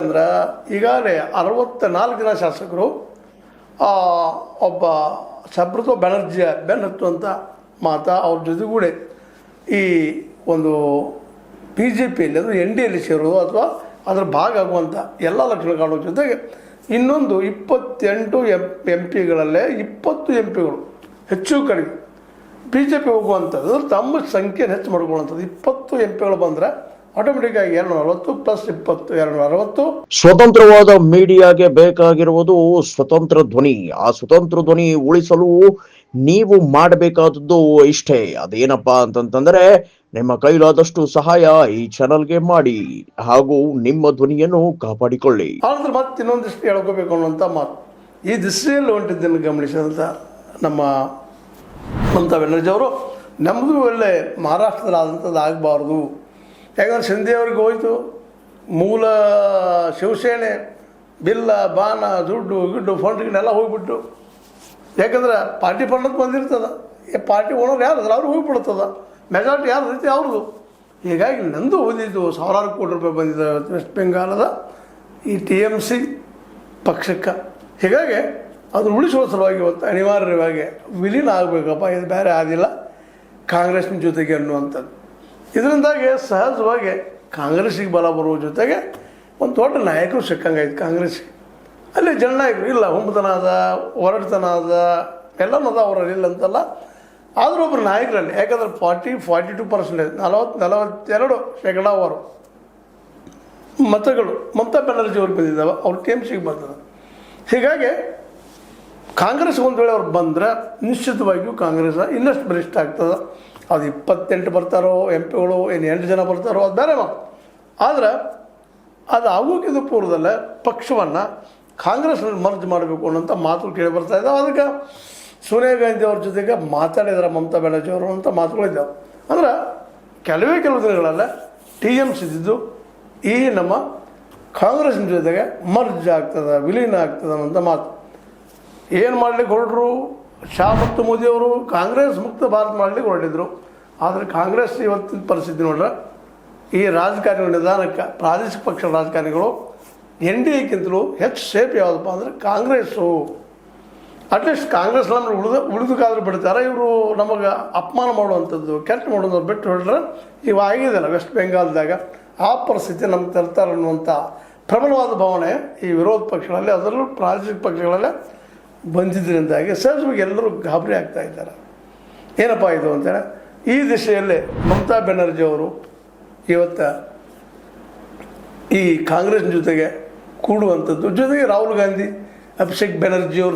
ಹೇಳ್ಬೇಕಂದ್ರೆ ಈಗಾಗಲೇ 64 ಜನ ಶಾಸಕರು ಒಬ್ಬ ಸುಬ್ರತಾ ಬ್ಯಾನರ್ಜಿಯ ಬೆನ್ನತ್ತುವಂಥ ಮಾತಾ ಅವ್ರ ಜೊತೆಗೂಡೆ ಈ ಒಂದು BJPಯಲ್ಲಿ ಅಂದರೆ NDAಯಲ್ಲಿ ಸೇರೋದು ಅಥವಾ ಅದರ ಭಾಗ ಆಗುವಂಥ ಎಲ್ಲ ಲಕ್ಷಣ ಕಾಣುವ ಜೊತೆಗೆ ಇನ್ನೊಂದು 28 MP ಗಳಲ್ಲೇ 20 MP ಹೆಚ್ಚು ಕಡಿಮೆ BJP ಹೋಗುವಂಥದ್ದು ತಮ್ಮ ಸಂಖ್ಯೆಯನ್ನು ಹೆಚ್ಚು ಮಾಡ್ಕೊಳ್ಳುವಂಥದ್ದು 20 MP ಬಂದರೆ ಆಟೋಮೆಟಿಕ್ಕಾಗಿ 240 ಪ್ಲಸ್ 20 260. ಸ್ವತಂತ್ರವಾದ ಮೀಡಿಯಾಗೆ ಬೇಕಾಗಿರುವುದು ಸ್ವತಂತ್ರ ಧ್ವನಿ. ಆ ಸ್ವತಂತ್ರ ಧ್ವನಿ ಉಳಿಸಲು ನೀವು ಮಾಡಬೇಕಾದದ್ದು ಇಷ್ಟೇ. ಅದೇನಪ್ಪಾ ಅಂತಂತಂದ್ರೆ ನಿಮ್ಮ ಕೈಲಾದಷ್ಟು ಸಹಾಯ ಈ ಚಾನಲ್ಗೆ ಮಾಡಿ ಹಾಗೂ ನಿಮ್ಮ ಧ್ವನಿಯನ್ನು ಕಾಪಾಡಿಕೊಳ್ಳಿ. ಆದ್ರೆ ಮತ್ತೆ ಇನ್ನೊಂದಿಷ್ಟು ಹೇಳ್ಕೋಬೇಕು ಅನ್ನುವಂಥ ಮಾತು ಈ ದಿಸೆಯಲ್ಲಿ ಹೊಂಟಿದ್ದನ್ನು ಗಮನಿಸಿದಂಥ ನಮ್ಮ ಮಮತಾ ಬ್ಯಾನರ್ಜಿ ಅವರು ನಮ್ಮದು ಒಳ್ಳೆ ಮಹಾರಾಷ್ಟ್ರದಲ್ಲಿ ಆದಂಥದ್ದು ಆಗಬಾರ್ದು. ಯಾಕಂದ್ರೆ ಶಿಂದೆಯವ್ರಿಗೆ ಹೋಯ್ತು ಮೂಲ ಶಿವಸೇನೆ ಬಿಲ್ಲ ಬಾಣ ದುಡ್ಡು ಗಿಡ್ಡು ಫಂಡ್ಗಳನ್ನೆಲ್ಲ ಹೋಗ್ಬಿಟ್ಟು, ಯಾಕಂದ್ರೆ ಪಾರ್ಟಿ ಫಂಡ್ ಅಂತ ಬಂದಿರ್ತದೆ, ಪಾರ್ಟಿ ಓನರ್ ಯಾರು ಅದ್ರ ಅವ್ರಿಗೆ ಹೋಗ್ಬಿಡ್ತದ, ಮೆಜಾರಿಟಿ ಯಾರು ರೀತಿ ಅವ್ರದ್ದು. ಹೀಗಾಗಿ ನಂದು ಓದಿದ್ದು ಸಾವಿರಾರು ಕೋಟಿ ರೂಪಾಯಿ ಬಂದಿದೆ ವೆಸ್ಟ್ ಬೆಂಗಾಲದ ಈ TMC ಪಕ್ಷಕ್ಕೆ. ಹೀಗಾಗಿ ಅದು ಉಳಿಸುವ ಸಲುವಾಗಿ ಇವತ್ತು ಅನಿವಾರ್ಯವಾಗಿ ವಿಲೀನ ಆಗಬೇಕಪ್ಪ, ಇದು ಬೇರೆ ಆದಿಲ್ಲ ಕಾಂಗ್ರೆಸ್ನ ಜೊತೆಗೆ ಅನ್ನುವಂಥದ್ದು. ಇದರಿಂದಾಗಿ ಸಹಜವಾಗಿ ಕಾಂಗ್ರೆಸ್ಸಿಗೆ ಬಲ ಬರುವ ಜೊತೆಗೆ ಒಂದು ದೊಡ್ಡ ನಾಯಕರು ಸಿಕ್ಕಂಗಾಯ್ತು ಕಾಂಗ್ರೆಸ್ಸಿಗೆ. ಅಲ್ಲಿ ಜನನಾಯಕರು ಇಲ್ಲ, ಹುಂಬತನ ಅದ, ಹೊರಟತನ ಅದ, ಎಲ್ಲನೂ ಅದ ಅವರಲ್ಲಿ ಇಲ್ಲ ಅಂತಲ್ಲ. ಆದರೂ ಒಬ್ಬರು ನಾಯಕರಲ್ಲಿ, ಯಾಕಂದ್ರೆ 42% 42% ಅವರು ಮತಗಳು ಮಮತಾ ಬ್ಯಾನರ್ಜಿ ಅವ್ರಿಗೆ ಬಂದಿದ್ದಾವೆ, ಅವ್ರ TMCಗೆ ಬರ್ತದೆ. ಹೀಗಾಗಿ ಕಾಂಗ್ರೆಸ್ ಒಂದು ವೇಳೆ ಅವ್ರು ಬಂದರೆ ನಿಶ್ಚಿತವಾಗಿಯೂ ಕಾಂಗ್ರೆಸ್ ಇನ್ನಷ್ಟು ಬಲಿಷ್ಠ ಆಗ್ತದೆ. ಅದು 28 ಬರ್ತಾರೋ MP ಏನು 8 ಜನ ಬರ್ತಾರೋ ಅದು ಬೇರೆ ಮಾತು. ಆದರೆ ಅದು ಆಗೋಕ್ಕಿಂತ ಪೂರ್ವದಲ್ಲೇ ಪಕ್ಷವನ್ನು ಕಾಂಗ್ರೆಸ್ನಲ್ಲಿ ಮರ್ಜ್ ಮಾಡಬೇಕು ಅನ್ನೋಂಥ ಮಾತುಗಳು ಕೇಳಿ ಬರ್ತಾ ಇದ್ದಾವೆ. ಅದಕ್ಕೆ ಸೋನಿಯಾ ಗಾಂಧಿ ಅವ್ರ ಜೊತೆಗೆ ಮಾತಾಡಿದಾರೆ ಮಮತಾ ಬ್ಯಾನರ್ಜಿ ಅವರು ಅಂತ ಮಾತುಗಳಿದ್ದಾವೆ. ಅಂದ್ರೆ ಕೆಲವು ದಿನಗಳಲ್ಲೇ TMC ಇದ್ದಿದ್ದು ಈ ನಮ್ಮ ಕಾಂಗ್ರೆಸ್ನ ಜೊತೆಗೆ ಮರ್ಜ್ ಆಗ್ತದೆ, ವಿಲೀನ ಆಗ್ತದೆ ಅನ್ನೋಂಥ ಮಾತು. ಏನು ಮಾಡಲಿಕ್ಕೆ ಹೊರಟರು ಶಾ ಮತ್ತು ಮೋದಿಯವರು ಕಾಂಗ್ರೆಸ್ ಮುಕ್ತ ಭಾರತ ಮಾಡಲಿಕ್ಕೆ ಹೊರಟಿದ್ರು. ಆದರೆ ಕಾಂಗ್ರೆಸ್ ಇವತ್ತಿನ ಪರಿಸ್ಥಿತಿ ನೋಡ್ರೆ ಈ ರಾಜಕಾರಣಿಗಳ ನಿಧಾನಕ್ಕೆ ಪ್ರಾದೇಶಿಕ ಪಕ್ಷದ ರಾಜಕಾರಣಿಗಳು NDAಕ್ಕಿಂತಲೂ ಹೆಚ್ಚು ಸೇಫ್ ಯಾವುದಪ್ಪ ಅಂದರೆ ಕಾಂಗ್ರೆಸ್ಸು. ಅಟ್ಲೀಸ್ಟ್ ಕಾಂಗ್ರೆಸ್ ನಮ್ಮನ್ನು ಉಳಿದಕ್ಕಾದ್ರೂ ಬಿಡ್ತಾರೆ, ಇವರು ನಮಗೆ ಅಪಮಾನ ಮಾಡುವಂಥದ್ದು ಕೆಟ್ಟ ಮಾಡೋದು ಬಿಟ್ಟು ಹೊರಟ್ರೆ ಇವು ಆಗಿದೆಯಲ್ಲ ವೆಸ್ಟ್ ಬೆಂಗಾಲ್ದಾಗ ಆ ಪರಿಸ್ಥಿತಿ ನಮ್ಗೆ ತರ್ತಾರೆ ಅನ್ನುವಂಥ ಪ್ರಬಲವಾದ ಭಾವನೆ ಈ ವಿರೋಧ ಪಕ್ಷಗಳಲ್ಲಿ ಅದರಲ್ಲೂ ಪ್ರಾದೇಶಿಕ ಪಕ್ಷಗಳಲ್ಲೇ ಬಂದಿದ್ದರಿಂದಾಗಿ ಸಹಜವಾಗಿ ಎಲ್ಲರೂ ಗಾಬರಿ ಆಗ್ತಾ ಇದ್ದಾರೆ. ಏನಪ್ಪ ಇದು ಅಂತೇಳಿ ಈ ದಿಶೆಯಲ್ಲೇ ಮಮತಾ ಬ್ಯಾನರ್ಜಿ ಅವರು ಇವತ್ತು ಈ ಕಾಂಗ್ರೆಸ್ ಜೊತೆಗೆ ಕೂಡುವಂಥದ್ದು, ಜೊತೆಗೆ ರಾಹುಲ್ ಗಾಂಧಿ, ಅಭಿಷೇಕ್ ಬ್ಯಾನರ್ಜಿ ಅವರು